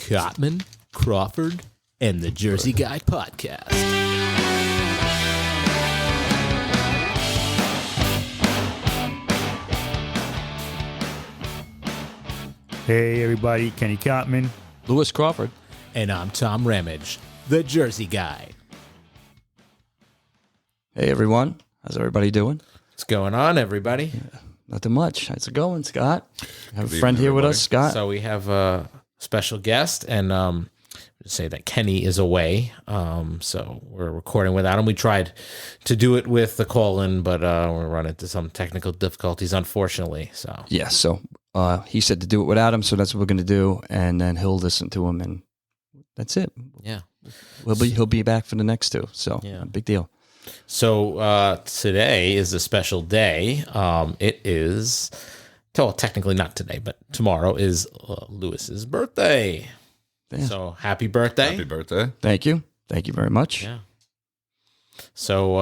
Cottman, Crawford, and the Jersey Guy Podcast. Hey everybody, Kenny Cottman. Lewis Crawford. And I'm Tom Ramage, the Jersey Guy. Hey everyone, how's everybody doing? What's going on, everybody? Nothing much. How's it going, Scott? I have Good a friend evening, here with everybody. us, Scott. So we have a special guest, and say that Kenny is away, so we're recording without him. We tried to do it with the call-in, but we're running into some technical difficulties, unfortunately. So Yeah, so he said to do it without him, so that's what we're going to do, and then he'll listen to him, and that's it. yeah. He'll be back for the next two, so Yeah. big deal. So today is a special day. It is, well, technically not today, but tomorrow is Lewis's birthday. Yeah. So happy birthday. Happy birthday. Thank you very much. Yeah. So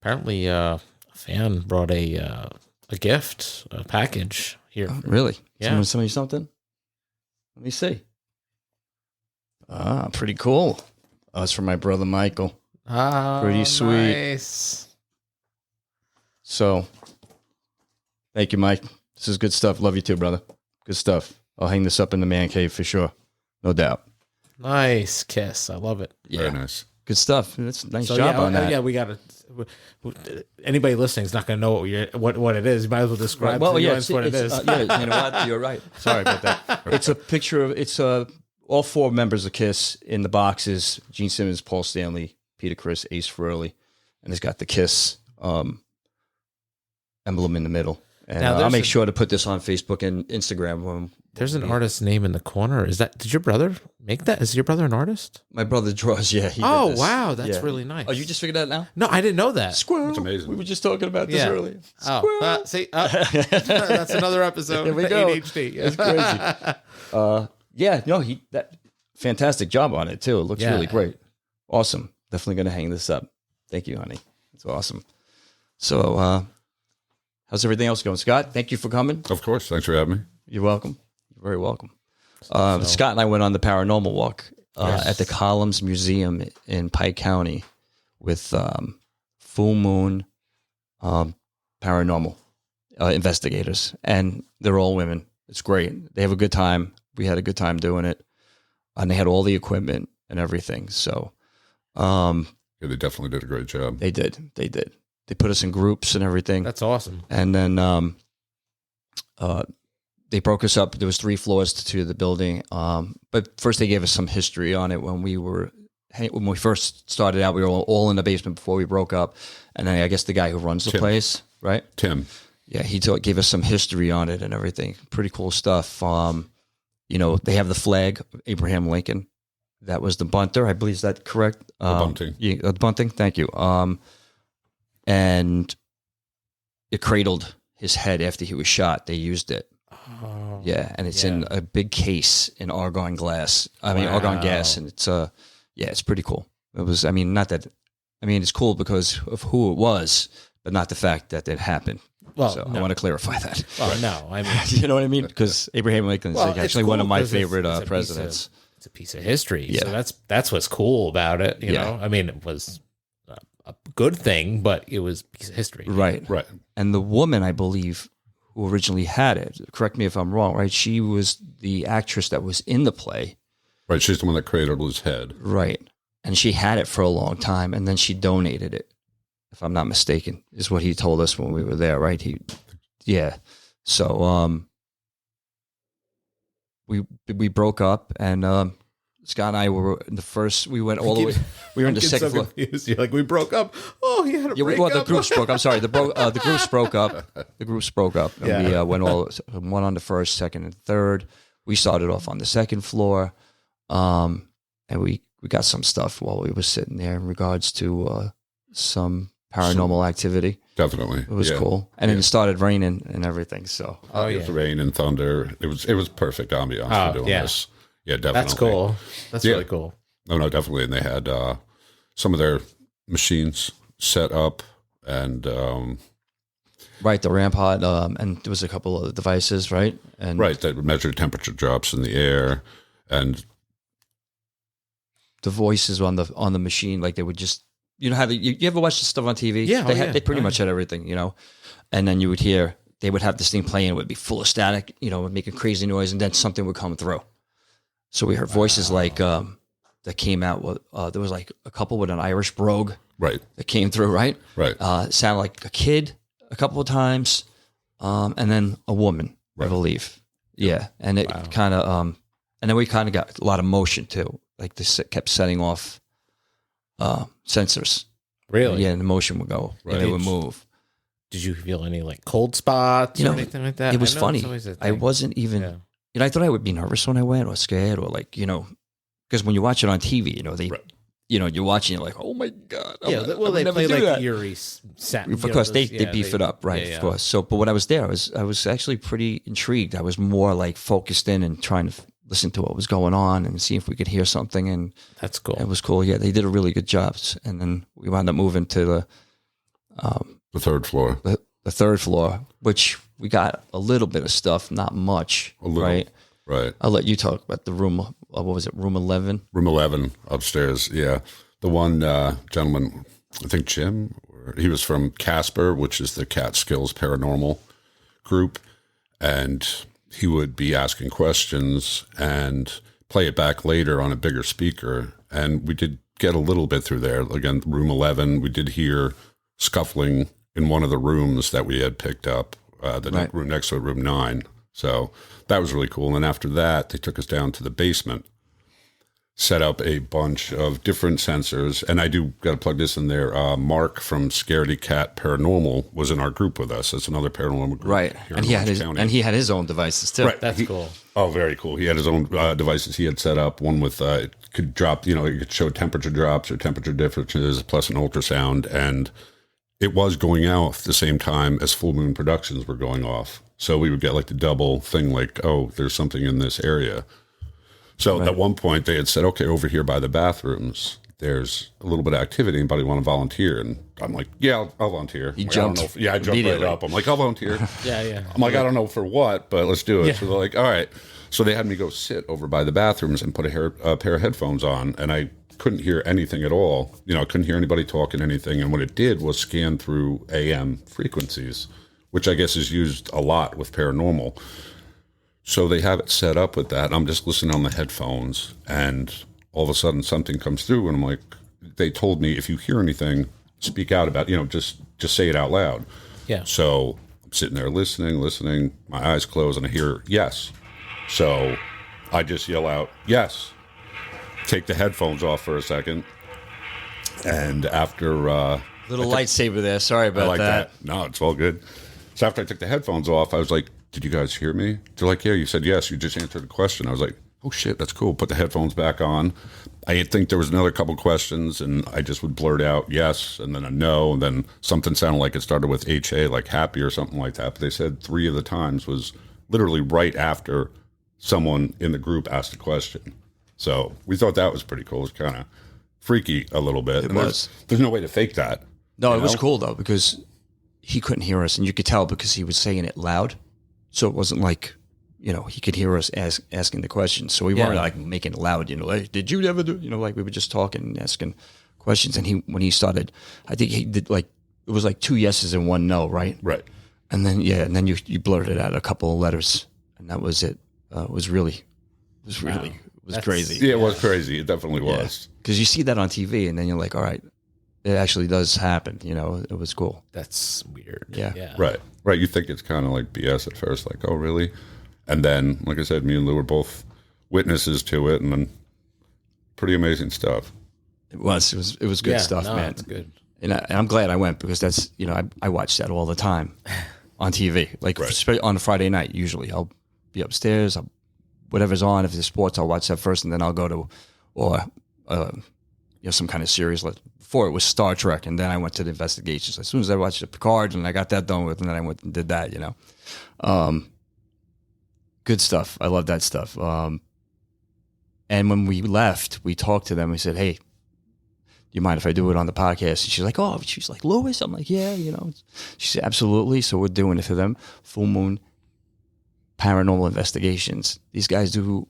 apparently a fan brought a gift, a package here. Oh, really? Yeah. Someone send me something? Let me see. Ah, pretty cool. Oh, it's from my brother Michael. Pretty sweet. Nice. So, thank you, Mike. This is good stuff. Love you too, brother. Good stuff. I'll hang this up in the man cave for sure. No doubt. Nice kiss. I love it. Yeah. Very nice. Good stuff. That's a nice So job yeah, on that. yeah, we got to. Anybody listening is not going to know what it is. You might as well describe to the audience what it is. Yeah, you know what? You're right. Sorry about that. It's a picture of all four members of KISS in the boxes: Gene Simmons, Paul Stanley, Peter Criss, Ace Frehley, and it's got the KISS emblem in the middle. And Now, I'll there's make a- sure to put this on Facebook and Instagram. There's an artist's name in the corner. Did your brother make that? Is your brother an artist? My brother draws. Yeah. He did Oh, this. wow. That's Yeah. really nice. Oh, you just figured that out? No, I didn't know that. Squirrel. It's amazing. We were just talking about this Yeah. earlier. Oh, see, that's another episode. There we go. ADHD. That's crazy. That fantastic job on it too. It looks Yeah. really great. Awesome. Definitely going to hang this up. Thank you, honey. It's awesome. So, how's everything else going, Scott? Thank you for coming. Of course. Thanks for having me. You're welcome. You're very welcome. Scott and I went on the paranormal walk at the Columns Museum in Pike County with Full Moon Paranormal investigators, and they're all women. It's great. They have a good time. We had a good time doing it, and they had all the equipment and everything. So, Yeah, they definitely did a great job. they did. They put us in groups and everything. That's awesome. And then they broke us up. There was 3 floors to the building. But first they gave us some history on it when we first started out. We were all in the basement before we broke up. And then I guess the guy who runs the Tim. place, right? Tim. Yeah, he gave us some history on it and everything. Pretty cool stuff. They have the flag, Abraham Lincoln. That was the bunter, I believe. Is that correct? bunting. Yeah, the bunting. Thank you. And it cradled his head after he was shot. They used it. Oh, Yeah, and it's yeah. in a big case in argon glass. Wow. Argon gas, and it's pretty cool. It's cool because of who it was, but not the fact that it happened. Well, So no. I want to clarify that. Oh, no. I mean, You know what I mean? Because Abraham Lincoln is well, actually it's one of cool my 'cause it's favorite a piece presidents. It's a piece of history. Yeah. So that's what's cool about it. You Yeah. know, I mean, it was a good thing, but it was a piece of history. Right. Right. And the woman, I believe, who originally had it, correct me if I'm wrong, right? She was the actress that was in the play. Right. She's the one that cradled his head. Right. And she had it for a long time, and then she donated it, if I'm not mistaken, is what he told us when we were there, right? Yeah. So we broke up, and Scott and I were in the first, we went all the way, we were in the second floor. Confused. You're like, we broke up. Oh, he had a Yeah, break the up. groups broke. I'm sorry, the groups broke up. The groups broke up. And Yeah. we went one on the first, second, and third. We started off on the second floor, and we got some stuff while we were sitting there in regards to some paranormal activity. Definitely. It was Yeah. cool, and then it started raining and everything. So Oh, It yeah. was rain and thunder. It was perfect ambiance Oh, for doing yeah. this. Yeah, definitely. That's cool. That's Yeah. really cool. No, definitely. And they had some of their machines set up, and right, the rampart, and there was a couple of devices, right? And right, that would measure temperature drops in the air, And the voices on the machine, like they would just, how you ever watch the stuff on TV? Yeah, They pretty much had everything, and then you would hear, they would have this thing playing, it would be full of static, making crazy noise, and then something would come through. So we heard voices like, that came out with, there was like a couple with an Irish brogue. right, That came through, right? right, It sounded like a kid a couple of times, and then a woman, I believe. Yeah, and it kind of, and then we kind of got a lot of motion too. Like this kept setting off sensors. Really? Yeah, and the motion would go, and it would move. Did you feel any like cold spots or anything like that? It was I know funny. it's always a I thing. wasn't even, I thought I would be nervous when I went, or scared, or like, because when you watch it on TV, they, you're watching it like, oh my God. Yeah, well, they play like eerie sound. Of course, they beef it up, right? Yeah. Of course. So, but when I was there, I was actually pretty intrigued. I was more like focused in and trying to listen to what was going on and see if we could hear something. And That's cool. it was cool. Yeah, they did a really good job. And then we wound up moving to the third floor. the third floor, which we got a little bit of stuff, not much, A little, right? right. I'll let you talk about the room. What was it? Room 11. Room 11 upstairs. Yeah, the one gentleman, I think Jim, he was from Casper, which is the Catskills Paranormal group, and he would be asking questions and play it back later on a bigger speaker. And we did get a little bit through there. Again, room 11, we did hear scuffling in one of the rooms that we had picked up, room next to it, room 9. So that was really cool. And after that, they took us down to the basement, set up a bunch of different sensors. And I do got to plug this in there. Mark from Scaredy Cat Paranormal was in our group with us. It's another paranormal group. Right. Here And in he had Orange County. he had his own devices too. Right. That's cool. Oh, very cool. He had his own devices he had set up. One with, it could drop, it could show temperature drops or temperature differences plus an ultrasound. And it was going off the same time as Full Moon Productions were going off. So we would get like the double thing, like, oh, there's something in this area. So at one point they had said, okay, over here by the bathrooms, there's a little bit of activity. Anybody want to volunteer? And I'm like, yeah, I'll volunteer. You like, jumped. I jumped right up. I'm like, I'll volunteer. Yeah. I'm like, I don't know for what, but let's do it. Yeah. So they're like, all right. So they had me go sit over by the bathrooms and put a pair of headphones on, and I couldn't hear anything at all. I couldn't hear anybody talking anything. And what it did was scan through AM frequencies, which I guess is used a lot with paranormal. So they have it set up with that. I'm just listening on the headphones, and all of a sudden something comes through, and I'm like, they told me if you hear anything, speak out about, just say it out loud. Yeah. So I'm sitting there listening, my eyes close, and I hear yes. So I just yell out, yes. Take the headphones off for a second. And after... Little lightsaber there. Sorry about I like that. No, it's all good. So after I took the headphones off, I was like, did you guys hear me? They're like, yeah, you said yes. You just answered the question. I was like, oh, shit, that's cool. Put the headphones back on. I think there was another couple questions, and I just would blurt out yes, and then a no, and then something sounded like it started with HA, like happy or something like that. But they said 3 of the times was literally right after someone in the group asked a question. So we thought that was pretty cool. It was kind of freaky a little bit. It was. There's no way to fake that. No, it was cool though, because he couldn't hear us, and you could tell because he was saying it loud. So it wasn't like, he could hear us asking the questions. So we weren't like making it loud, like, did you ever do, like we were just talking and asking questions. And when he started, I think he did it was like 2 yeses and 1 no, right? Right. And then, you blurted out a couple of letters, and that was it. It was crazy. Yeah, it was crazy. It definitely was. Because you see that on TV, and then you're like, all right, it actually does happen. It was cool. That's weird. Yeah. Right. You think it's kind of like BS at first, like, oh, really? And then, like I said, me and Lou were both witnesses to it, and then pretty amazing stuff. It was good stuff, man. It's good. And I'm glad I went, because that's, I watch that all the time on TV. Like on a Friday night, usually I'll be upstairs, whatever's on. If there's sports, I'll watch that first, and then I'll go to, some kind of series. Before it was Star Trek, and then I went to the investigations. As soon as I watched the Picard, and I got that done with, and then I went and did that, Good stuff. I love that stuff. And when we left, we talked to them. We said, hey, do you mind if I do it on the podcast? And she's like, Lewis? I'm like, yeah, She said, absolutely. So we're doing it for them. Full Moon Paranormal Investigations. These guys do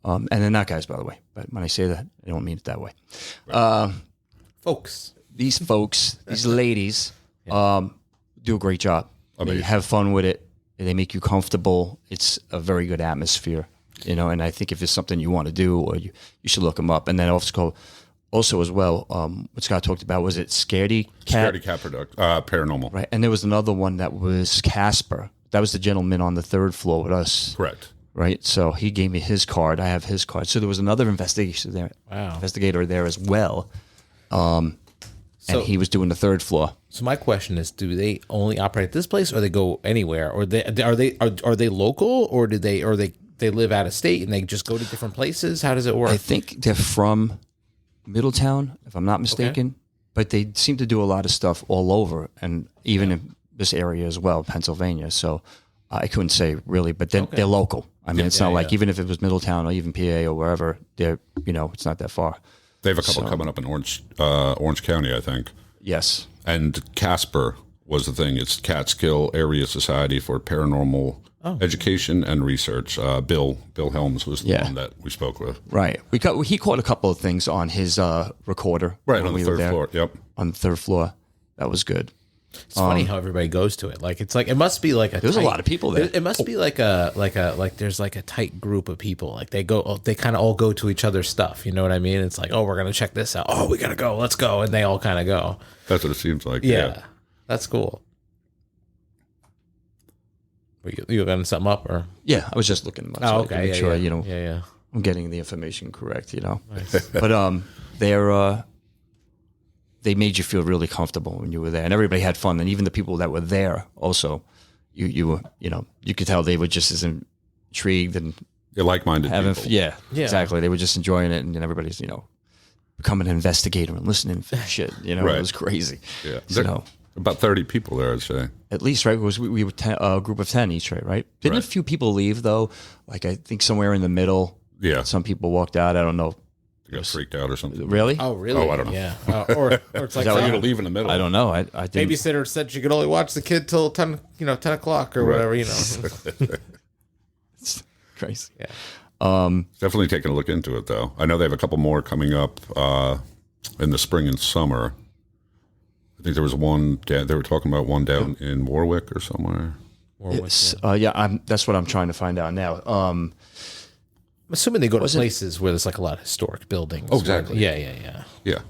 And they're not guys, by the way. But when I say that, I don't mean it that way. Folks. These folks, these ladies, do a great job. Amazing. They have fun with it. They make you comfortable. It's a very good atmosphere, and I think if it's something you want to do, or you should look them up. And then also as well, what Scott talked about, was it Scaredy Cat? Scaredy Cat Paranormal. Right. And there was another one that was Casper. That was the gentleman on the third floor with us. Correct. Right. So he gave me his card. I have his card. So there was another investigator there as well. And he was doing the third floor. So my question is, do they only operate this place, or they go anywhere, or are they local, or do they live out of state and they just go to different places? How does it work? I think they're from Middletown, if I'm not mistaken, but they seem to do a lot of stuff all over, and even in this area as well, Pennsylvania. So I couldn't say really, but they're local. I mean, it's not like even if it was Middletown or even PA or wherever, they're it's not that far. They have a couple coming up in Orange County, I think. Yes. And Casper was the thing. It's Catskill Area Society for Paranormal Education and Research. Bill Helms was the one that we spoke with. Right. He caught a couple of things on his recorder. Right, on the third floor. Yep. On the third floor. That was good. It's funny how everybody goes to it. Like, it's like, it must be like there's a lot of people there. It must be like there's like a tight group of people. Like they kind of all go to each other's stuff. You know what I mean? It's like, oh, we're going to check this out. Oh, we got to go. Let's go. And they all kind of go. That's what it seems like. Yeah. That's cool. You looking something up, or? Yeah, I was just looking them up. Oh, okay. Make sure, yeah. I'm getting the information correct, Nice. But they made you feel really comfortable when you were there, and everybody had fun. And even the people that were there also, you were, you could tell they were just as intrigued and They're like-minded people. Yeah, exactly. They were just enjoying it, and everybody's, becoming an investigator and listening to shit. It was crazy. Yeah. So, about 30 people there, I'd say. at least, right? Because we were a group of 10 each, right? Didn't a few people leave though? Like I think somewhere in the middle. Yeah. Some people walked out. I don't know. They got freaked out or something. Really? Oh, really? Oh, I don't know. Yeah. Or it's like, that what You're going to leave in the middle. I don't know. I didn't. babysitter said she could only watch the kid till 10 o'clock or whatever, It's crazy. Yeah. Definitely taking a look into it, though. I know they have a couple more coming up in the spring and summer. I think there was one. They were talking about one down in Warwick or somewhere. That's what I'm trying to find out now. I'm assuming they go to places where there's like a lot of historic buildings. Oh, exactly. Yeah. Yeah.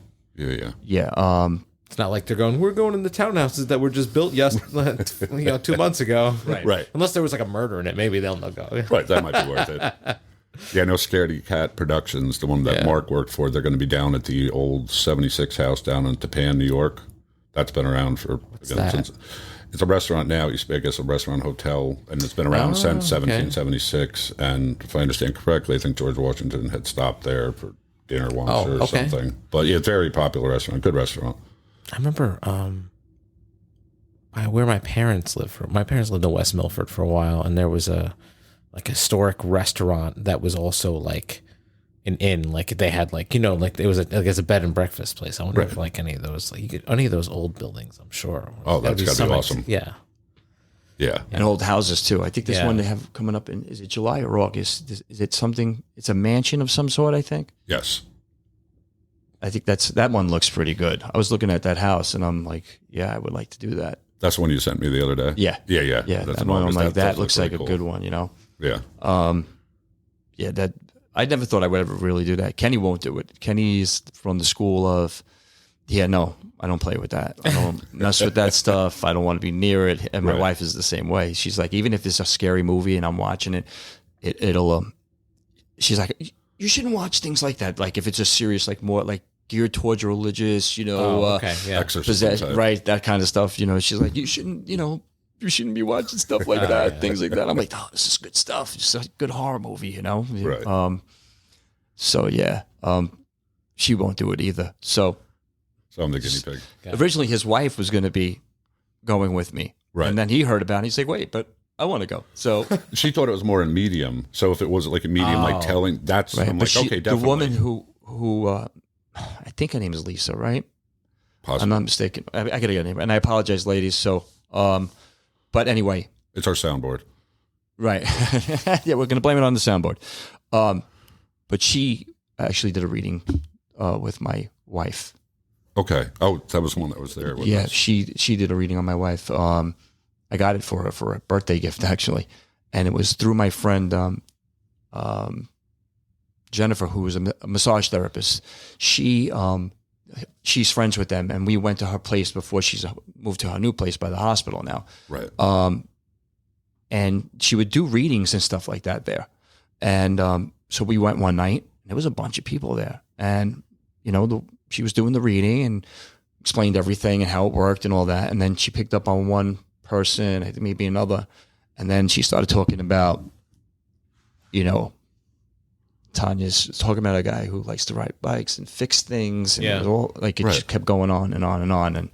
It's not like we're going in the townhouses that were just built 2 months ago. Right. Unless there was like a murder in it, maybe they'll go. Right, that might be worth it. Yeah, I know Scaredy Cat Productions, the one that Mark worked for, they're going to be down at the old 76 house down in Tapan, New York. That's been around for since. It's a restaurant now. It used to be, I guess, a restaurant hotel, and it's been around since 1776. And if I understand correctly, I think George Washington had stopped there for dinner once or something. But yeah, it's a very popular restaurant, good restaurant. I remember where my parents lived. My parents lived in West Milford for a while, and there was a historic restaurant that was also like an inn. Like they had like it was a bed and breakfast place. I wonder if like any of those any of those old buildings. I'm sure. Oh, that's gotta be awesome. Yeah. And old houses too. I think this one they have coming up in, is it July or August? Is it something? It's a mansion of some sort, I think. Yes. I think that one looks pretty good. I was looking at that house and I'm like, yeah, I would like to do that. That's the one you sent me the other day? Yeah. That's that one, I'm like, that looks like a good one, Yeah. That I never thought I would ever really do that. Kenny won't do it. Kenny's from the school of, no, I don't play with that. I don't mess with that stuff. I don't want to be near it. And my wife is the same way. She's like, even if it's a scary movie and I'm watching it, it'll she's like, you shouldn't watch things like that. Like if it's just serious, like more like geared towards your religious, exorcism, right? That kind of stuff. She's like, you shouldn't be watching stuff like that, things like that. I'm like, oh, this is good stuff. It's a good horror movie, Right. She won't do it either. So I'm the guinea pig. Originally, his wife was going to be going with me, right? And then he heard about it. He's like, wait, but I want to go. So she thought it was more in medium. So if it was like a medium, like telling, that's right. I'm like, okay, definitely. The woman who I think her name is Lisa, right? Possibly. I'm not mistaken. I got to get her name, and I apologize, ladies. So, but anyway, it's our soundboard, right? Yeah, we're going to blame it on the soundboard. but she actually did a reading with my wife. Okay. Oh, that was one that was there. With us. She did a reading on my wife. I got it for her for a birthday gift actually, and it was through my friend Jennifer, who was a massage therapist. She's friends with them, and we went to her place before she's moved to her new place by the hospital now. Right. And she would do readings and stuff like that there. And so we went one night, and there was a bunch of people there. And, she was doing the reading and explained everything and how it worked and all that. And then she picked up on one person, I think maybe another. And then she started talking about, Tanya's talking about a guy who likes to ride bikes and fix things. And it was all, it just kept going on and on and on. And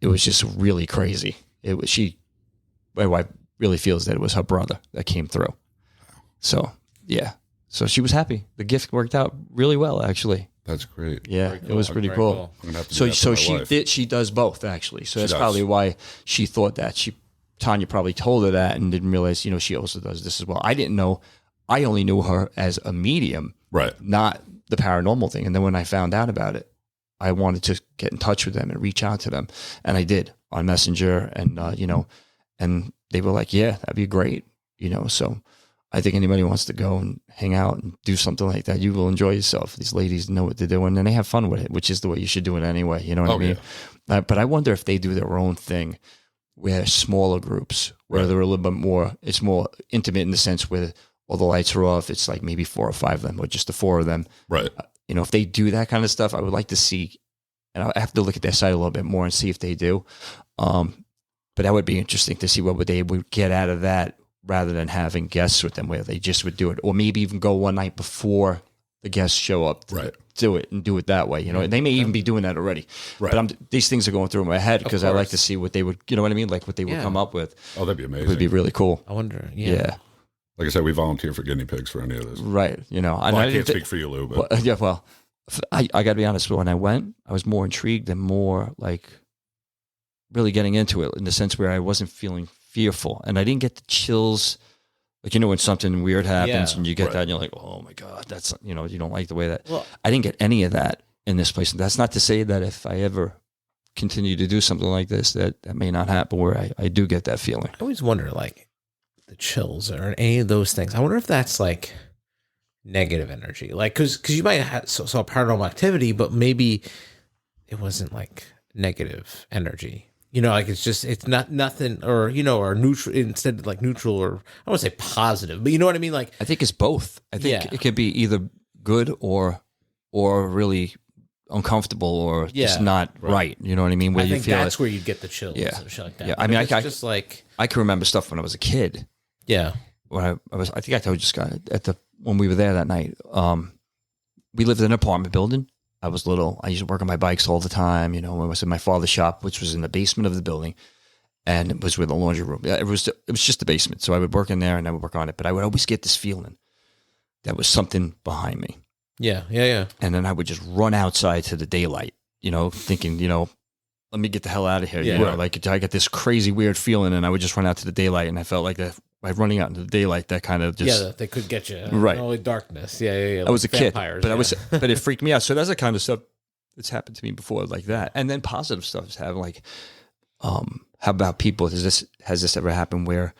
it was just really crazy. My wife really feels that it was her brother that came through. So, yeah. So she was happy. The gift worked out really well, actually. That's great. Yeah, Cool. it was pretty cool. I'm gonna have to do that for my wife. She does both, actually. So that's does. probably why she thought that. Tanya probably told her that and didn't realize, she also does this as well. I didn't know. I only knew her as a medium, Right. not the paranormal thing. And then when I found out about it, I wanted to get in touch with them and reach out to them. And I did on Messenger and, and they were like, yeah, that'd be great. So I think anybody wants to go and hang out and do something like that, you will enjoy yourself. These ladies know what they're doing and they have fun with it, which is the way you should do it anyway. You know what I mean? Yeah. But I wonder if they do their own thing where smaller groups, where they're a little bit more, it's more intimate in the sense where all the lights are off. It's like maybe 4 or 5 of them or just the 4 of them. Right. If they do that kind of stuff, I would like to see, and I have to look at their site a little bit more and see if they do. But that would be interesting to see what they would get out of that rather than having guests with them where they just would do it. Or maybe even go one night before the guests show up to do it and do it that way. And they may even be doing that already. Right. But these things are going through my head because I like to see what they would, you know what I mean? Like what they would come up with. Oh, that'd be amazing. It would be really cool. I wonder. Yeah. Like I said, we volunteer for guinea pigs for any of this. Right. I can't speak for you, Lou, but I got to be honest. When I went, I was more intrigued and more like really getting into it in the sense where I wasn't feeling fearful. And I didn't get the chills. Like, when something weird happens and you get that and you're like, oh my God, that's, you don't like the way that. Well, I didn't get any of that in this place. That's not to say that if I ever continue to do something like this, that may not happen where I do get that feeling. I always wonder, like, the chills or any of those things. I wonder if that's like negative energy. Like, because you might have saw paranormal activity, but maybe it wasn't like negative energy. Like it's not nothing or, or neutral instead of like neutral or I won't say positive, but you know what I mean? Like, I think it's both. I think it could be either good or really uncomfortable or just not right. You know what I mean? Where I you think feel that's where you get the chills and shit like that. Yeah. I mean, I just like, I can remember stuff when I was a kid. Yeah. When I think I told you, Scott, when we were there that night, we lived in an apartment building. I was little. I used to work on my bikes all the time. I was in my father's shop, which was in the basement of the building, and it was with a laundry room. It was just the basement. So I would work in there and I would work on it. But I would always get this feeling that was something behind me. Yeah. And then I would just run outside to the daylight, thinking, let me get the hell out of here. Like I got this crazy weird feeling, and I would just run out to the daylight, and I felt like that. By running out into the daylight, that kind of just they could get you right. Only darkness. Yeah. I was a kid, but but it freaked me out. So that's the kind of stuff that's happened to me before, like that. And then positive stuff has happened, like how about people? Has this ever happened where,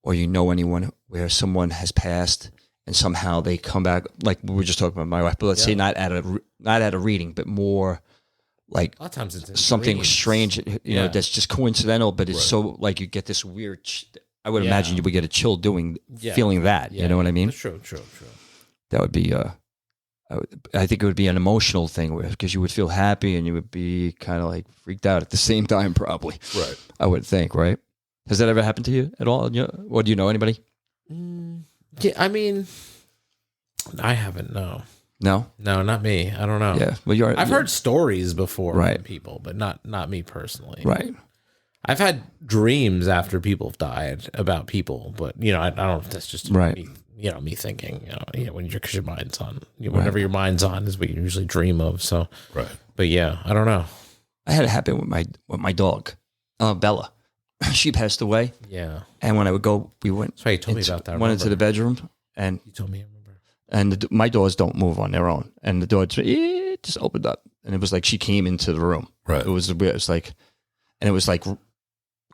or anyone where someone has passed and somehow they come back? Like we were just talking about my wife, but let's say not at a reading, but more. Like a lot of times it's something dreams. Strange, that's just coincidental, but it's so like you get this weird. I would imagine you would get a chill feeling that. You know what I mean? True. That would be. I think it would be an emotional thing because you would feel happy and you would be kind of like freaked out at the same time, probably. Right. I would think. Right. Has that ever happened to you at all? Or do you know anybody? Yeah, I mean, I haven't. No, not me. I don't know. Yeah. Well, I've heard stories before from people, but not me personally. Right. I've had dreams after people have died about people, but I don't know if that's just me, me thinking. Because your mind's on, whatever your mind's on is what you usually dream of. So, right. But yeah, I don't know. I had it happen with my dog, Bella. She passed away. Yeah. And when I would go, we went. That's why you told me about that. Went into the bedroom, and you told me. I remember. and my doors don't move on their own, and the door just opened up, and it was like she came into the room. Right. It was like, and it was like a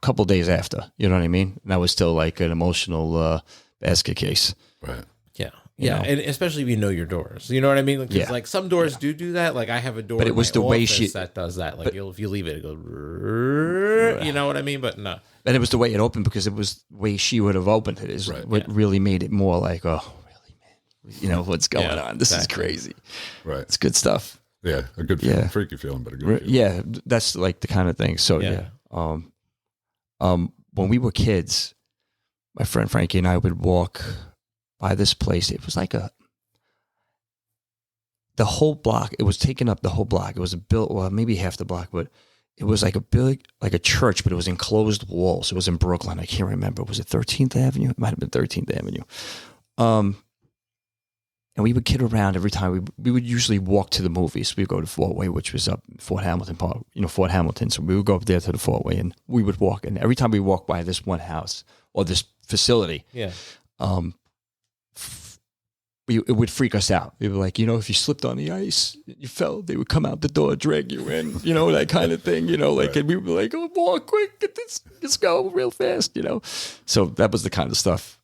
couple days after. You know what I mean? And that was still like an emotional basket case. Right. Yeah. You Yeah, know? and especially if you know your doors. You know what I mean? Because like some doors do that. Like I have a door But it in was my the way office she- that does that. Like if you leave it, it goes, you know what I mean? But no. And it was the way it opened, because it was the way she would have opened it is Right. what really made it more like, oh, really, man? You know, what's going Yeah, on? This exactly. is crazy. Right. It's good stuff. Yeah. A good feeling. Yeah. Freaky feeling, but a good feeling. Yeah, that's like the kind of thing. So Yeah. when we were kids, my friend Frankie and I would walk by this place. It was like the whole block. It was taking up the whole block. It was maybe half the block, but it was like a church, but it was enclosed walls. It was in Brooklyn. I can't remember. Was it 13th Avenue? It might have been 13th Avenue. And we would kid around every time. We would usually walk to the movies. We'd go to Fort Way, which was up Fort Hamilton Park, Fort Hamilton. So we would go up there to the Fort Way, and we would walk. And every time we walked by this one house or this facility, Yeah. it would freak us out. We were like, if you slipped on the ice, you fell, they would come out the door, drag you in, that kind of thing, like, and we were like, oh, walk quick, get this, let's go real fast, So that was the kind of stuff,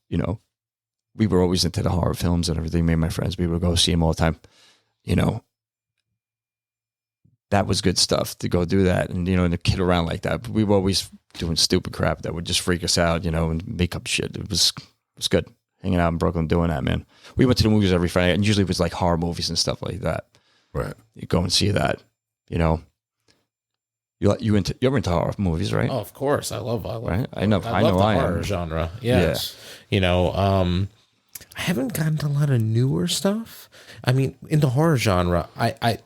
we were always into the horror films and everything. Me and my friends, we would go see them all the time, That was good stuff to go do that and, and to kid around like that. But we were always doing stupid crap that would just freak us out, and make up shit. It was good. Hanging out in Brooklyn doing that, man. We went to the movies every Friday, and usually it was like horror movies and stuff like that. Right. You go and see that, You're into horror movies, right? Oh, of course. I love right? I know the I horror am. genre. Yes. I haven't gotten to a lot of newer stuff. I mean, in the horror genre,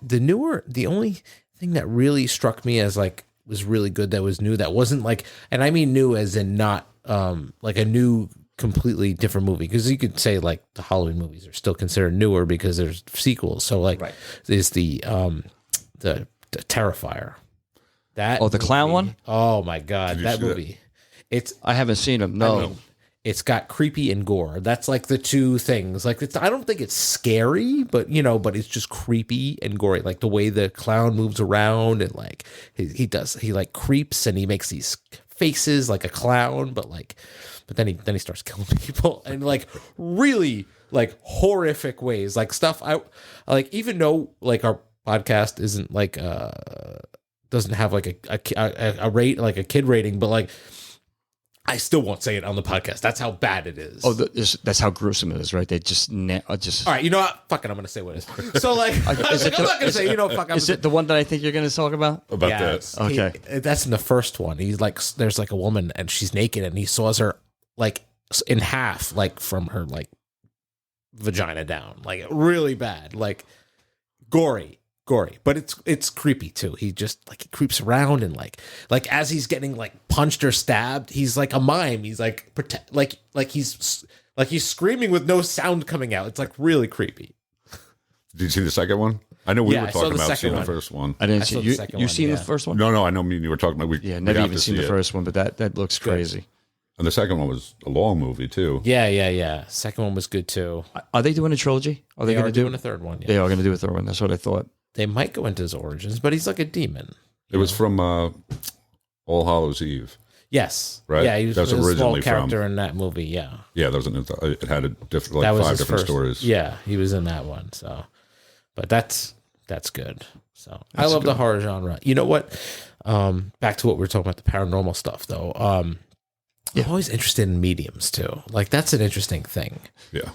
the only thing that really struck me as like was really good that was new, that wasn't like, and I mean new as in not like a new completely different movie, because you could say like the Halloween movies are still considered newer because there's sequels. So like there's the Terrifier. That the clown one? Oh my god, that movie. I haven't seen them. No. I mean, it's got creepy and gore. That's like the two things. Like I don't think it's scary, but but it's just creepy and gory. Like the way the clown moves around and like he like creeps and he makes these faces like a clown, but then he starts killing people and like really like horrific ways, like stuff I like, even though like our podcast isn't like doesn't have like a rate, like a kid rating, but like I still won't say it on the podcast. That's how bad it is. Oh, that's how gruesome it is, right? They just all right. You know what? Fuck it. I'm going to say what it is. So like, I'm not going to say. Fuck. Is it the one that I think you're going to talk about? About yes. that. Okay, that's in the first one. He's like, there's like a woman and she's naked and he saws her like in half, like from her like vagina down, like really bad, like gory, but it's creepy too. He just like he creeps around and like as he's getting like punched or stabbed, he's like a mime. He's like he's screaming with no sound coming out. It's like really creepy. Did you see the second one? I know we were I saw talking the about second seeing the one. first one. I didn't I see saw the you. second You one, seen yeah. the first one? No, I know me and you were talking about. Yeah, we never have even to seen see the it. first one, but that looks crazy. And the second one was a long movie too. Yeah. Second one was good too. Are they doing a trilogy? Are They going are to do doing a third one. Yeah. They are going to do a third one. That's what I thought. They might go into his origins, but he's like a demon. It was from All Hallows Eve. Yes. Right? Yeah, he was That's a small originally character in that movie. Yeah. Yeah, that was it had a different, That like was 5 his different first stories. Yeah, he was in that one. So, but that's good. So I love the horror genre. You know what? Back to what we were talking about, the paranormal stuff, though. I'm always interested in mediums too. Like that's an interesting thing. Yeah.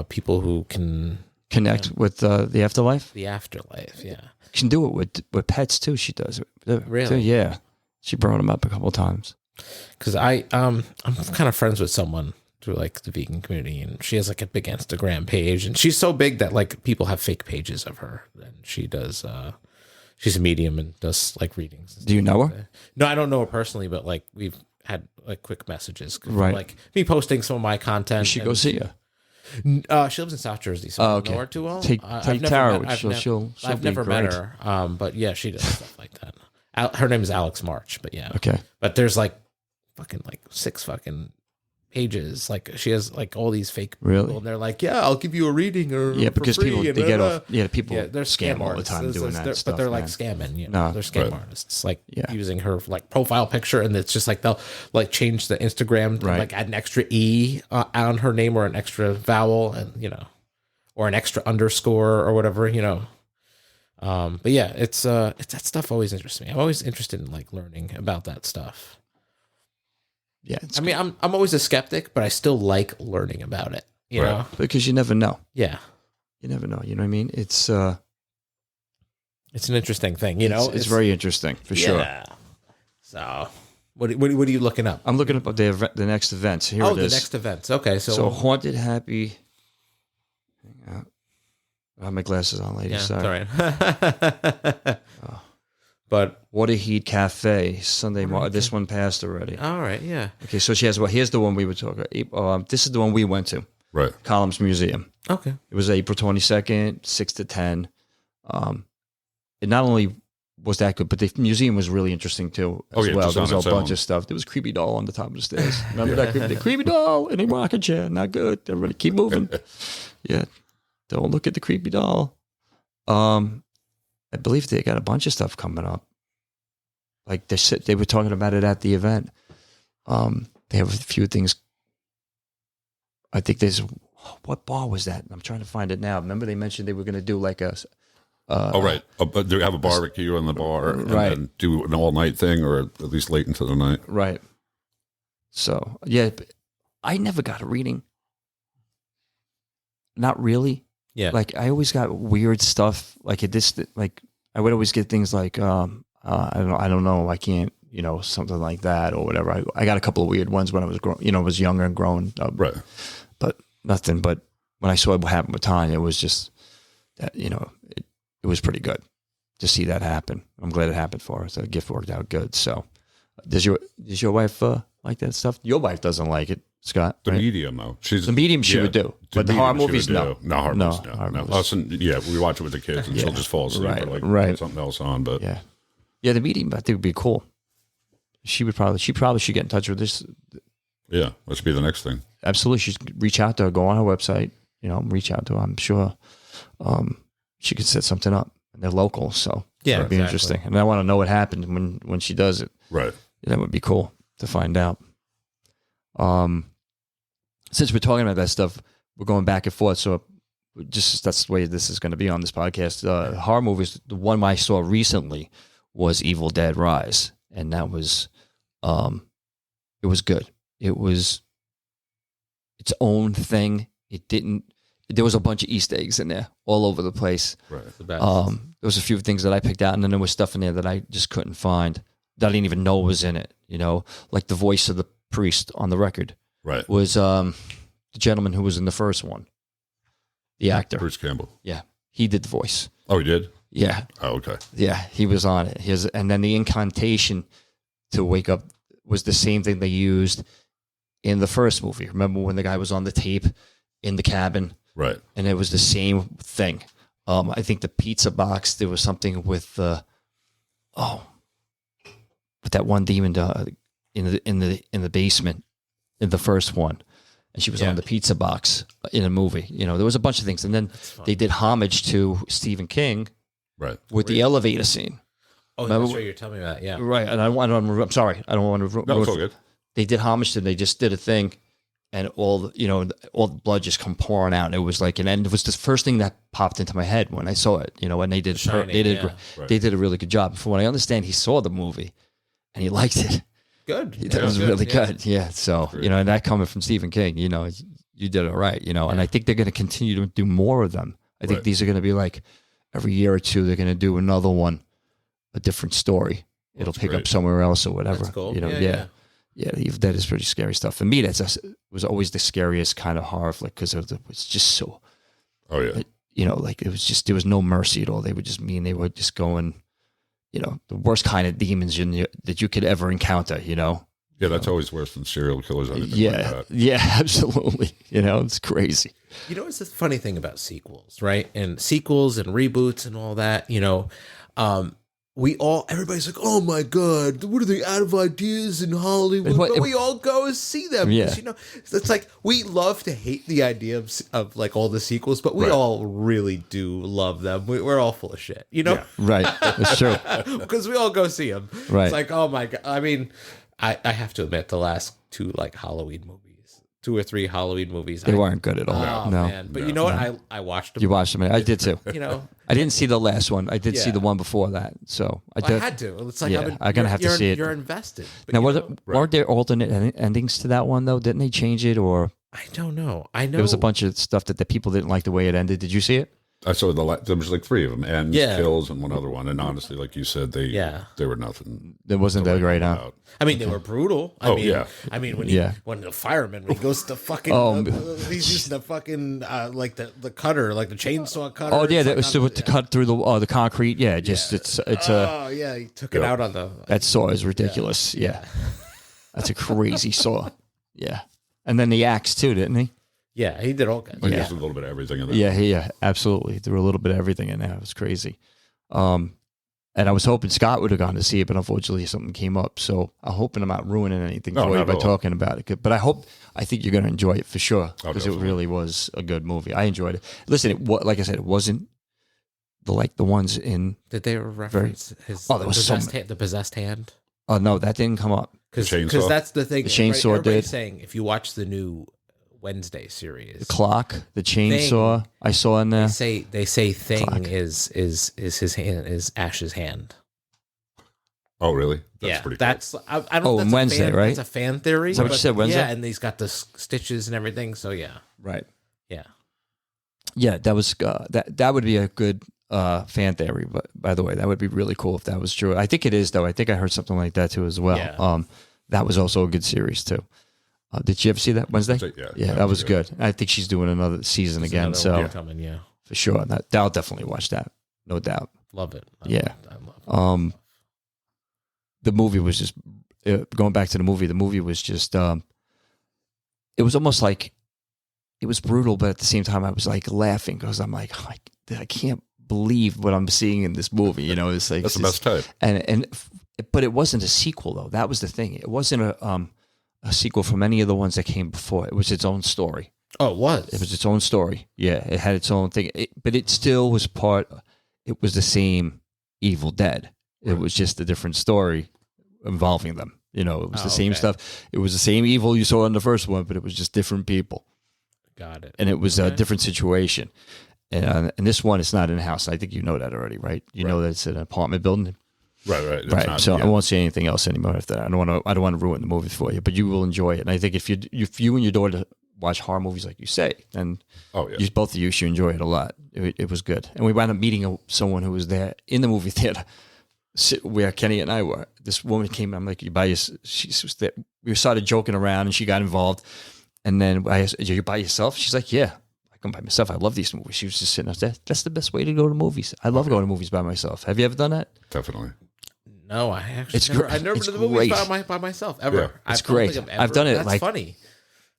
People who can Connect with the afterlife. the afterlife. Yeah. Can do it with pets too. She does it. Really? Yeah. She brought them up a couple of times. Because I'm kind of friends with someone through like the vegan community, and she has like a big Instagram page, and she's so big that like people have fake pages of her, and she does. She's a medium and does like readings. Do you know her? No, I don't know her personally, but like we've had like quick messages, Right. Like me posting some of my content. You should go see her. She lives in South Jersey, so I don't know her too well. Take I've never Tara. met- She'll I've be never met great. her, but yeah, she does stuff like that. Her name is Alex March, but yeah. Okay. But there's like fucking like 6 fucking pages. Like she has like all these fake Really? people, and they're like, "Yeah, I'll give you a reading or Yeah, for because free," people and they get blah, off. Yeah, people yeah, they're scam all the time artists. doing that stuff. But they're like man. scamming. You No, know, they're scam right. artists. Like Yeah. using her like profile picture, and it's just like they'll like change the Instagram, to, Right. like add an extra e on her name or an extra vowel, and or an extra underscore or whatever. But yeah, it's that stuff always interests me. I'm always interested in like learning about that stuff. Yeah, I mean, I'm always a skeptic, but I still like learning about it. You Right. know? because you never know. Yeah. You never know. You know what I mean? It's an interesting thing. it's very interesting for sure. Yeah. So, what are you looking up? I'm looking up the next events. Here it the is. next events. Okay, So Haunted Happy. Hang out. I have my glasses on, ladies. yeah, Sorry. it's all right. But Waterheat Cafe Sunday. This one passed already. all right, yeah. Okay, so she has. Well, here's the one we were talking about. This is the one we went to. Right. Columns Museum. Okay. It was April 22nd, 6 to 10. It not only was that good, but the museum was really interesting too as well. just There was on a its bunch own. of stuff. There was a creepy doll on the top of the stairs. Remember that the creepy doll in a rocking chair? Not good. Everybody keep moving. Yeah. Don't look at the creepy doll. I believe they got a bunch of stuff coming up. Like they were talking about it at the event. They have a few things. I think there's what bar was that? I'm trying to find it now. Remember they mentioned they were going to do like a. Right. But do you have a barbecue in the bar and Right. then do an all night thing or at least late into the night? Right. So yeah, but I never got a reading. Not really. Yeah. Like I always got weird stuff. Like like I would always get things like I don't know. I can't. Something like that or whatever. I got a couple of weird ones when I was was younger and growing up. Right. But nothing. But when I saw what happened with Tanya, it was just that it was pretty good to see that happen. I'm glad it happened for her. So the gift worked out good. So does your wife like that stuff? Your wife doesn't like it, Scott. The right? medium, though. The medium she would do. But the horror movies, no. No, horror movies, no. horror movies. Us and, we watch it with the kids and she'll just fall asleep Right, or like right. put something else on. But Yeah. The medium I think would be cool. She probably should get in touch with this. yeah, that should be the next thing. Absolutely. She should reach out to her, go on her website, reach out to her. I'm sure she could set something up. And they're local, so Yeah, it'd be exactly. interesting. And I want to know what happened when she does it. Right. That would be cool to find out. Since we're talking about that stuff, we're going back and forth. So that's the way this is going to be on this podcast. Horror movies, the one I saw recently was Evil Dead Rise. And that was, it was good. It was its own thing. There was a bunch of Easter eggs in there all over the place. Right. The best. There was a few things that I picked out, and then there was stuff in there that I just couldn't find, that I didn't even know was in it. Like the voice of the priest on the record Right. was the gentleman who was in the first one, the actor. Bruce Campbell. Yeah, he did the voice. Oh, he did? Yeah, Oh, okay. yeah, he was on it. And then the incantation to wake up was the same thing they used in the first movie. Remember when the guy was on the tape in the cabin? Right. And it was the same thing. I think the pizza box, there was something with with that one demon in the basement in the first one, and she was on the pizza box in a movie. There was a bunch of things, and then they did homage to Stephen King Right. with the elevator scene. Oh, remember- that's what you're telling me about. Yeah. Right, and I'm sorry, I don't want to. No, it's all good. They did homage to. They just did a thing, and all the blood just come pouring out. And it was like, and it was the first thing that popped into my head when I saw it. And they did, Shining, they did, yeah. Right. they did a really good job. From what I understand, he saw the movie, and he liked it. Good. That was really good. Yeah. So and that coming from Stephen King, you did it right. And I think they're going to continue to do more of them. I think Right. these are going to be like every year or two, they're going to do another one, a different story. It'll pick great. up somewhere else or whatever. That's cool. Yeah, Evil Dead is pretty scary stuff. For me, was always the scariest kind of horror flick because it was just so, Oh, yeah. like it was just, there was no mercy at all. They were just mean. They were just going, the worst kind of demons that you could ever encounter, Yeah, that's always worse than serial killers. Or anything like Yeah, that. yeah, absolutely. It's crazy. It's the funny thing about sequels, right? And sequels and reboots and all that, everybody's like, oh my God, what are they out of ideas in Hollywood? But we all go and see them. Yeah. You know, it's like, we love to hate the idea of like all the sequels, but we all really do love them. We're all full of shit, you know? Yeah. Right. It's true. Because we all go see them. Right. It's like, oh my God. I mean, I have to admit, the last two like Halloween movies, 2 or 3 Halloween movies, They weren't good at all. Oh no. man! But you know what? I watched them. You watched them. I did too. You know, I didn't see the last one. I did see Yeah. the one before that. So I I had to. It's like, Yeah, I'm gonna have to see it. You're invested. But Now, you know, weren't there alternate endings to that one though? Didn't they change it, or I don't know. I know there was a bunch of stuff that the people didn't like the way it ended? Did you see it? I saw there was like 3 of them, ends, Yeah. kills, and one other one. And honestly, like you said, they were nothing. It wasn't that great, huh? about. I mean, they were brutal. I mean, yeah. I mean, when the fireman, when he goes to fucking, he's using the fucking like the cutter, like the chainsaw cutter. Oh yeah, It's that like was on to cut through the concrete. Yeah, just it's Oh yeah, he took it out on the. that saw is ridiculous. Yeah. That's a crazy saw. Yeah, and then the axe too, didn't he? Yeah, he did all kinds. Like Yeah. there's a little bit of everything in there. Yeah, absolutely. There were a little bit of everything in there. It was crazy. And I was hoping Scott would have gone to see it, but unfortunately something came up. So I'm hoping I'm not ruining anything No, for you not by at all. talking about it. But I think you're going to enjoy it for sure, because it definitely. really was a good movie. I enjoyed it. Listen, like I said, it wasn't the ones in. Did they reference his Oh, there was the possessed hand? Oh no, that didn't come up. The chainsaw? Because that's the thing. The chainsaw Everybody's did. saying if you watch the new Wednesday series, The clock, the chainsaw, I saw in there. they say Thing Clock. is his hand, is Ash's hand. Oh, really? That's I pretty don't. Oh, know if and that's Wednesday, a fan, right? That's a fan theory. Is that what you but said, Wednesday? Yeah, and he's got the stitches and everything. So yeah, Right. yeah. Yeah, that was that would be a good fan theory. But by the way, that would be really cool if that was true. I think it is, though. I think I heard something like that too as well. Yeah. That was also a good series too. Did you ever see that Wednesday? Yeah, that was good. I think she's doing another season There's again. another So one coming, yeah, for sure, I'll definitely watch that, no doubt. love it. I Yeah. love it. The movie was just going back to the movie. The movie was just it was almost like it was brutal, but at the same time, I was like laughing because I'm like, I can't believe what I'm seeing in this movie. You know, it's like That's the best type. But it wasn't a sequel though. That was the thing. It wasn't a sequel from any of the ones that came before. It was its own story. Oh, it was. It was its own story. Yeah, it had its own thing. But it still was it was the same Evil Dead. It was just a different story involving them. You know, it was the same stuff. It was the same evil you saw in the first one, but it was just different people. Got it. And it was a different situation. And this one, it's not in a house. I think you know that already, right? You know that it's an apartment building. Right. It's Right. not- So yeah. I won't say anything else anymore after that. I don't want to ruin the movie for you, but you will enjoy it. And I think if you and your daughter watch horror movies like you say, then both of you should enjoy it a lot. It was good. And we wound up meeting someone who was there in the movie theater where Kenny and I were. This woman came. I'm like, she was there. We started joking around, and she got involved. And then I asked, "Are you by yourself?" She's like, "Yeah, I come by myself. I love these movies." She was just sitting up there. That's the best way to go to movies. I love going to movies by myself. Have you ever done that? Definitely. No, I actually It's never. great. I've never It's been to the movies great. by myself ever. Yeah. It's I don't great. think I've done it, That's like- funny.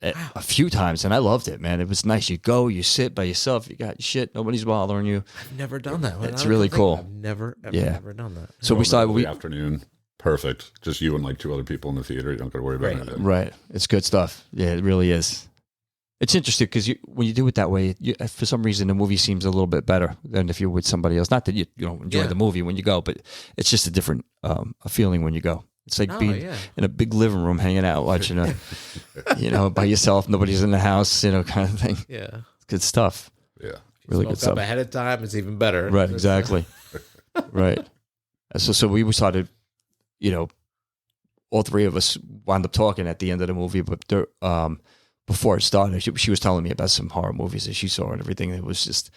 A few times, and I loved it, man. It was nice. You go, you sit by yourself. You got your shit. Nobody's bothering you. I've never done that. It's really cool. I've never done that. So we started. The afternoon. Perfect. Just you and like 2 other people in the theater. You don't got to worry about anything. Right. It's good stuff. Yeah, it really is. It's interesting because when you do it that way, for some reason the movie seems a little bit better than if you're with somebody else. Not that you don't enjoy the movie when you go, but it's just a different a feeling when you go. It's like being in a big living room, hanging out, watching by yourself. Nobody's in the house, kind of thing. Yeah, it's good stuff. Yeah, really good Up stuff. ahead of time, it's even better. Right, exactly. Right. So we started, all 3 of us wound up talking at the end of the movie, but before it started, she was telling me about some horror movies that she saw and everything. It was just,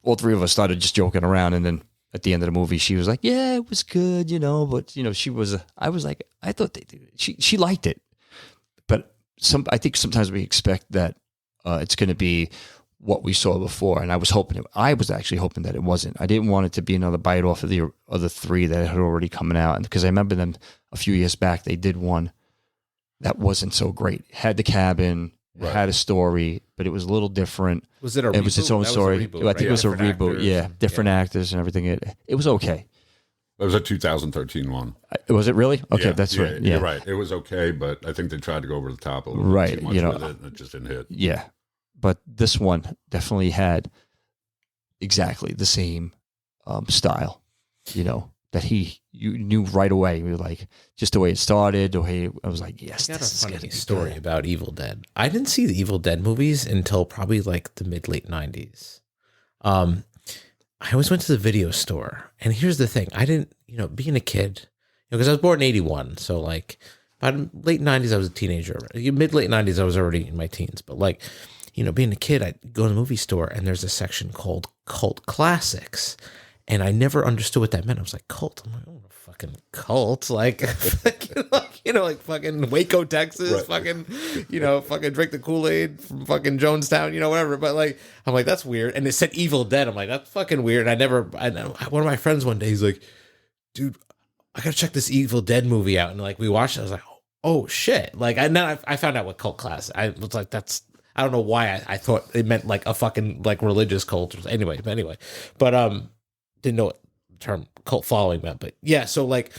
all 3 of us started just joking around, and then at the end of the movie, she was like, "Yeah, it was good, but she was." I was like, I thought they did. She liked it, but I think sometimes we expect that it's going to be what we saw before, and I was actually hoping that it wasn't. I didn't want it to be another bite off of the other 3 that had already coming out, and because I remember them a few years back, they did one that wasn't so great. It had the cabin. It had a story, but it was a little different. Was it a It was its own story. I think it was a reboot. Yeah, different actors and everything. It was okay. It was a 2013 one. Was it really? Okay, Yeah, that's right. You're Yeah, right. It was okay, but I think they tried to go over the top a little Right, bit too much you know. with it, and it just didn't hit. yeah. But this one definitely had exactly the same style. That you knew right away. We were like, just the way it started. The way I was like, yes, I got this a is funny gonna be story good. about Evil Dead. I didn't see the Evil Dead movies until probably like the mid-late 90s. I always went to the video store, and here's the thing. I didn't, being a kid, because I was born in 81, so like by the late 90s, I was a teenager. Mid-late 90s, I was already in my teens, but like, being a kid, I'd go to the movie store, and there's a section called Cult Classics, and I never understood what that meant. I was like, cult? I'm like, oh, fucking cult, like, like fucking Waco, Texas, Right. fucking, fucking drink the Kool-Aid from fucking Jonestown, whatever. But like, I'm like, that's weird. And it said Evil Dead. I'm like, that's fucking weird. I know one of my friends one day, he's like, dude, I gotta check this Evil Dead movie out. And like, we watched it. I was like, oh shit. Like, I found out what cult class. I was like, I don't know why I thought it meant like a fucking like religious cult or anyway, but didn't know what the term cult following meant, but yeah, so like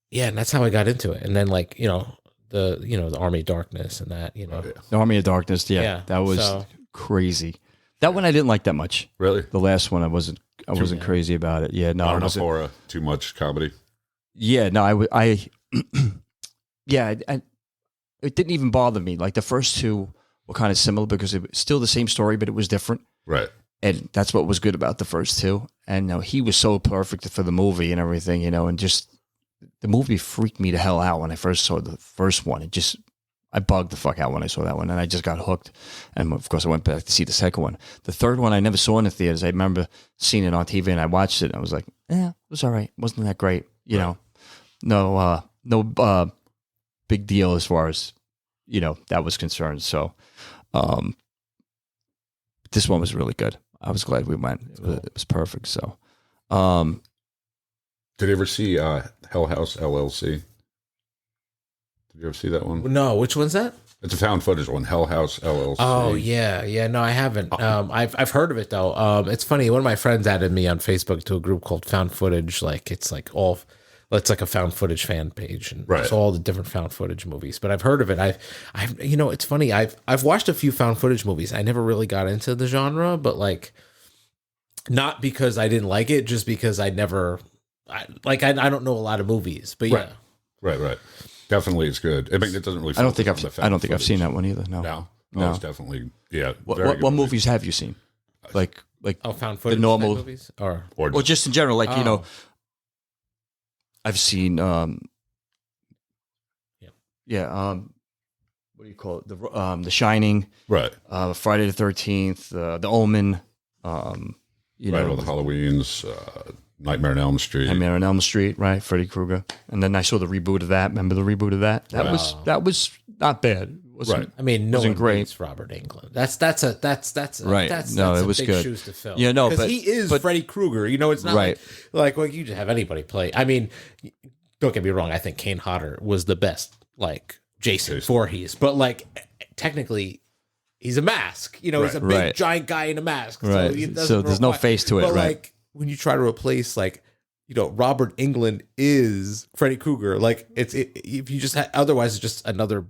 yeah, and that's how I got into it. And then like, the Army of Darkness and that, Oh, yeah. The Army of Darkness, Yeah, that was so- crazy. That one I didn't like that much. Really? The last one I wasn't crazy about it. Yeah, no, Not I enough wasn't. horror, too much comedy. Yeah, no, it didn't even bother me. Like the first two were kind of similar because it was still the same story, but it was different. Right. And that's what was good about the first two. And he was so perfect for the movie and everything, and just the movie freaked me the hell out when I first saw the first one. I bugged the fuck out when I saw that one, and I just got hooked. And of course, I went back to see the second one. The third one I never saw in the theaters. I remember seeing it on TV, and I watched it, and I was like, it was all right. It wasn't that great, No big deal as far as that was concerned. So, this one was really good. I was glad we went. It was perfect. So, Did you ever see Hell House LLC? Did you ever see that one? No, which one's that? It's a found footage one, Hell House LLC. Oh yeah, no, I haven't. I've heard of it though. It's funny. One of my friends added me on Facebook to a group called Found Footage. Like it's like a found footage fan page, and Right. it's all the different found footage movies. But I've heard of it. I've it's funny. I've watched a few found footage movies. I never really got into the genre, but like, not because I didn't like it, just because I don't know a lot of movies. But yeah, Right. Definitely, it's good. I mean, it doesn't really. I don't think focus on the found I've seen footage. that one either. No. No, it's definitely very What good movie. movies have you seen? Like found footage normal- type movies or or just in general, like Oh. I've seen Yeah. what do you call it? The Shining, Right. Friday the 13th, The Omen, All the Halloweens, Nightmare on Elm Street. Nightmare on Elm Street, right? Freddy Krueger, and then I saw the reboot of that. Remember the reboot of that? That was not bad. It wasn't- Right. I mean, no Wasn't one great. beats Robert Englund. That's Right. That's, No, that's it a was big good. shoes to fill. Yeah, no, because but- he is but- Freddy Krueger. It's not Right. like you just have anybody play. I mean, don't get me wrong. I think Kane Hodder was the best, like Jason Voorhees, but like technically, he's a mask. He's a big Right. giant guy in a mask. Right. it doesn't So there's no require- face to it, But right. like when you try to replace like. Robert Englund is Freddy Krueger. Like if you just otherwise it's just another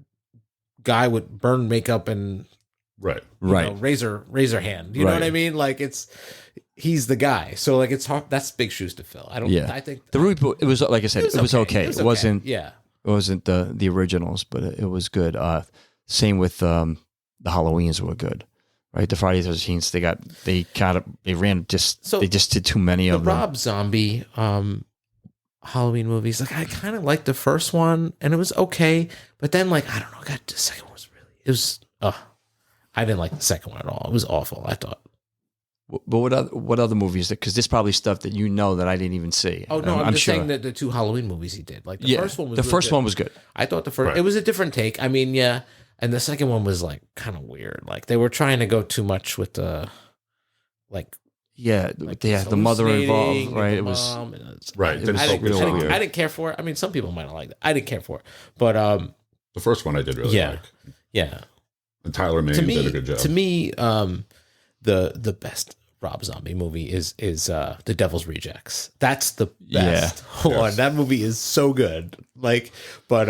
guy with burn makeup and Right. razor hand. You know what I mean? Like he's the guy. So like it's hard. That's big shoes to fill. I think the reboot. It was like I said. It was okay. It wasn't. Yeah. It wasn't the originals, but it was good. Same with the Halloweens were good. Right, the Friday the 13th, they just did too many of The them. Rob Zombie Halloween movies. Like I kind of liked the first one, and it was okay, but then like I don't know, the second one was I didn't like the second one at all. It was awful. I thought. But what other movies? Because there's probably stuff that that I didn't even see. Oh no, I'm just sure. saying that the two Halloween movies he did. Like the first one was the really first good. one was good. I thought the first Right. it was a different take. I mean, yeah. And the second one was like kind of weird. Like they were trying to go too much with the like The mother involved, right? It was Right. It was I real didn't, weird. I didn't care for it. I mean, some people might not like that. I didn't care for it, but The first one I did really like. yeah. And Tyler Mane did a good job. To me, the best Rob Zombie movie is The Devil's Rejects. That's the best one. Yes. That movie is so good. Like, but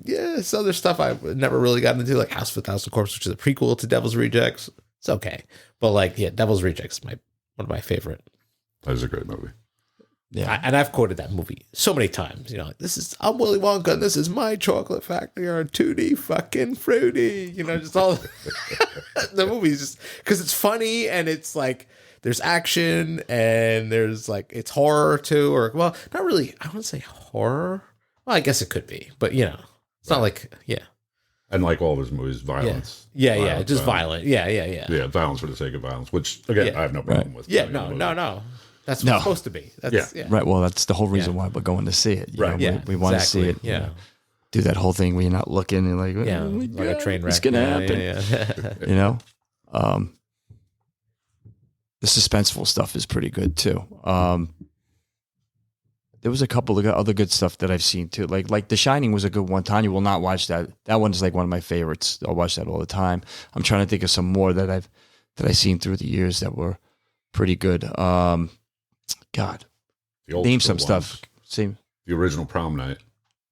it's other stuff I've never really gotten into, like House of a Thousand Corpses, which is a prequel to Devil's Rejects. It's okay, but like, Devil's Rejects is one of my favorite. That is a great movie. Yeah. And I've quoted that movie so many times. You know, like, I'm Willy Wonka, and this is my chocolate factory, or tutti fucking fruity. You know, just all the movies, just because it's funny and it's like there's action and there's like it's horror too, or well, not really. I wouldn't say horror. Well, I guess it could be, but you know, it's not like And like all of his movies, violence. Yeah, just violent. Yeah. Yeah, violence for the sake of violence, which again I have no problem with. Yeah, no. That's what it's supposed to be. That's, Right. Well, that's the whole reason why we're going to see it. You know, we want to see it. Yeah. You know, do that whole thing where you're not looking and like, Yeah. oh my Like a God, train wreck. what's going to happen? Yeah. You know, the suspenseful stuff is pretty good too. There was a couple of other good stuff that I've seen too. Like The Shining was a good one. Tanya will not watch that. That one's like one of my favorites. I'll watch that all the time. I'm trying to think of some more that I've seen through the years that were pretty good. God, The old name school some ones. stuff. Same, The original Prom Night.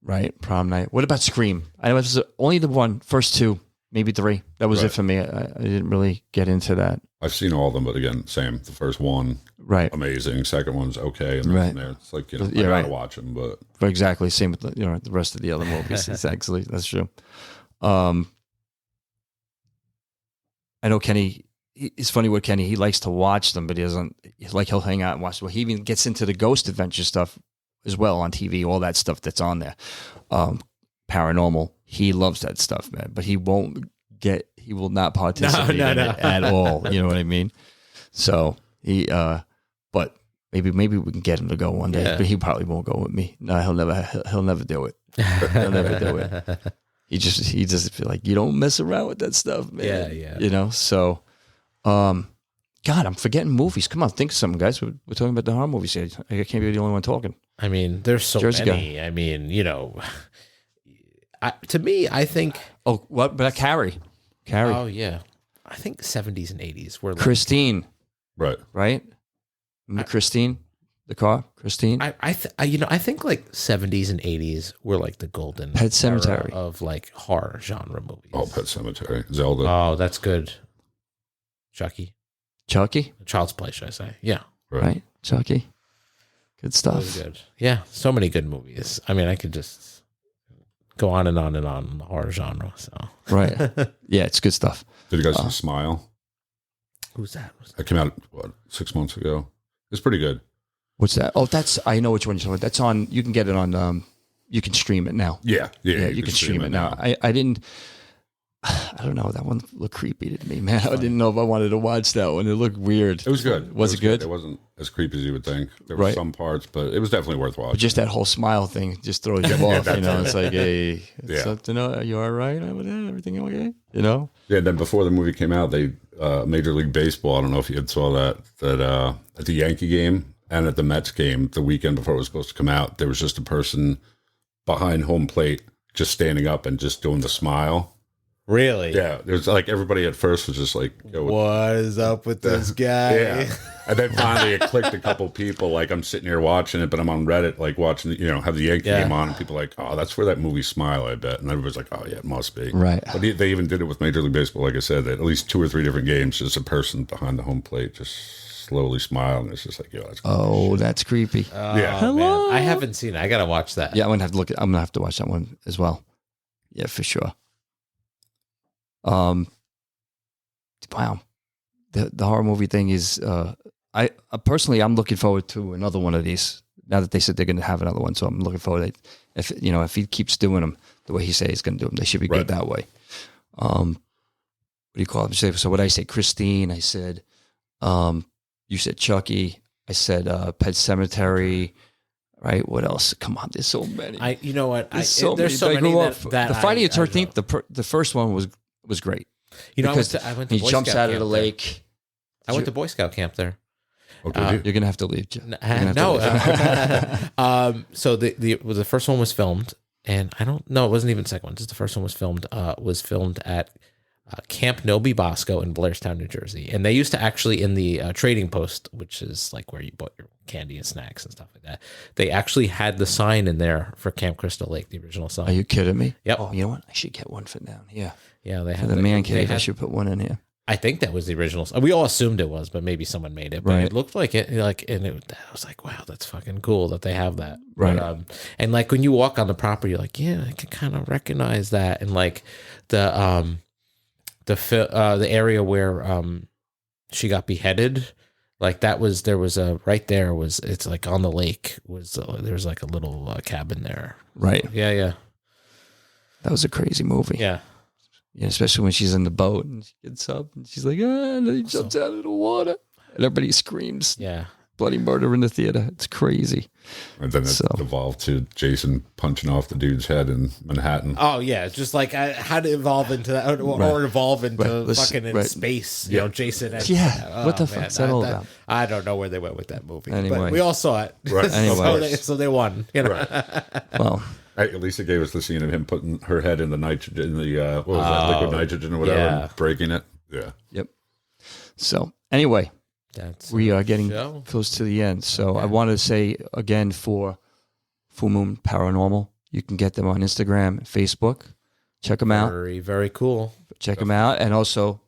right? Prom Night. What about Scream? I was only the first two, maybe three. That was it for me. I didn't really get into that. I've seen all of them, but again, same. The first one, Right. amazing. Second one's okay, and then from there, it's like I gotta watch them, but Exactly. Same with the rest of the other movies. Exactly. That's true. I know Kenny. It's funny with Kenny. He likes to watch them, but he doesn't. He'll hang out and watch them. He even gets into the ghost adventure stuff as well on TV. All that stuff that's on there. Paranormal. He loves that stuff, man. But he won't get. He will not participate in it at all. You know what I mean? So he. But maybe we can get him to go one day. Yeah. But he probably won't go with me. No, he'll never do it. He'll never do it. He just feel like you don't mess around with that stuff, man. Yeah. You know, so, God, I'm forgetting movies. Come on, think of something, guys. We're talking about the horror movies here. I can't be the only one talking. I mean, there's so Jersey many. I mean, you know, to me, I think. Oh, what? But Carrie. Oh yeah, I think 70s and 80s were like, Christine, right. Remember Christine, the car, Christine. I think like 70s and 80s were like the golden Pet era Sematary. of like horror genre movies. Oh, Pet Cemetery, Zelda. Oh, that's good. Chucky, Child's Play, should I say? Yeah, right? Chucky, good stuff. really good. Yeah, so many good movies. I mean, I could just go on and on and on in the horror genre. So Right? Yeah, it's good stuff. Did you guys see Smile? Who's that? That came out 6 months ago. It's pretty good. What's that? Oh, I know which one you're talking about. That's on. You can get it on. You can stream it now. Yeah. You can stream it now. I didn't. I don't know. That one looked creepy to me, man. I didn't know if I wanted to watch that one. It looked weird. It was good. Was it good? It wasn't as creepy as you would think. There were Right. some parts, but it was definitely worth watching. But just that whole smile thing just throws you off. You know, it's like, hey, Yeah. something. Are you all right over there? Everything okay? You know? Yeah, then before the movie came out, they Major League Baseball. I don't know if you had saw that at the Yankee game and at the Mets game the weekend before it was supposed to come out, there was just a person behind home plate just standing up and just doing the smile. Really? Yeah, there's like everybody at first was just like, yo, What is up with this guy? yeah. And then finally it clicked a couple people. Like I'm sitting here watching it, but I'm on Reddit, like watching, have the Yankee game on, and people are like, oh, that's where that movie Smile, I bet. And everybody's like, oh yeah, it must be. Right. But they even did it with Major League Baseball, like I said, at least 2 or 3 different games, just a person behind the home plate just slowly smiling. It's just like, yo, that's creepy Oh, shit. that's creepy. Yeah. Hello? Man. I haven't seen it. I gotta watch that. Yeah, I'm gonna have to watch that one as well. Yeah, for sure. Wow. The horror movie thing is I personally I'm looking forward to another one of these. Now that they said they're gonna have another one, so I'm looking forward to if he keeps doing them the way he says he's gonna do them, they should be good that way. What do you call them? So what I say, Christine, I said you said Chucky, I said Pet Cemetery. Right. What else? Come on. There's so many. You know what? There's so many that the Friday the I 13th. The first one was great. You know, because I went to he Boy jumps Scout out of the camp there. lake. I went to Boy Scout camp there. Okay. You're gonna have to leave. Jeff. So the first one was filmed, and I don't know. It wasn't even the second one. Just the first one was filmed. Was filmed at Camp Nobi Bosco in Blairstown, New Jersey. And they used to actually, in the Trading Post, which is like where you bought your candy and snacks and stuff like that, they actually had the sign in there for Camp Crystal Lake, the original sign. Are you kidding me? Yep. Oh, you know what? I should get one for down here. Yeah, they For had the man cave, I I should put one in here. I think that was the original. We all assumed it was, but maybe someone made it. But Right. it looked like it. Like, and I was like, wow, that's fucking cool that they have that. Right. But, and like when you walk on the property, you're like, yeah, I can kind of recognize that. And like the area where she got beheaded, like there was it's like on the lake there's like a little cabin there. Right. Yeah. That was a crazy movie. Yeah. Yeah, especially when she's in the boat and she gets up and she's like, and then he jumps out of the water. And everybody screams, Yeah. bloody murder in the theater. It's crazy. And then it evolved to Jason punching off the dude's head in Manhattan. Oh yeah, just like how to evolve into that, or evolve into fucking in space. You know, Jason. And, what the fuck's that all about? I don't know where they went with that movie. Anyway. But we all saw it. Right. Anyway. so they won. You know? Right. Well, At least it gave us the scene of him putting her head in the nitrogen, in the what was that, liquid nitrogen or whatever, and breaking it. Yeah. yep. So anyway, we are getting show. close to the end. So I wanted to say again for Full Moon Paranormal, you can get them on Instagram, Facebook. Check them out. Very, very cool. Check them out, and also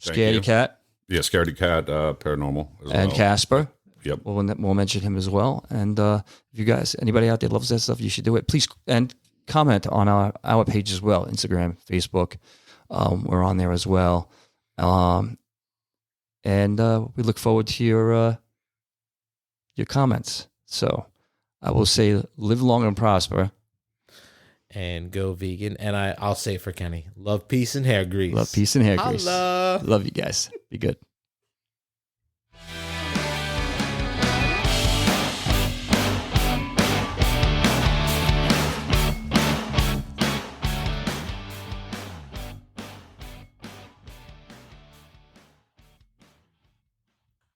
Thank you. Scaredy Cat Yeah, Scaredy Cat, Paranormal as and well. Casper. Yep. We'll mention him as well. And if you guys, anybody out there loves that stuff, you should do it. Please, and comment on our page as well, Instagram, Facebook. We're on there as well. And we look forward to your comments. So I will say, live long and prosper. And go vegan. And I'll say for Kenny, love, peace, and hair grease. Love, peace, and hair grease. Holla. Love you guys. Be good.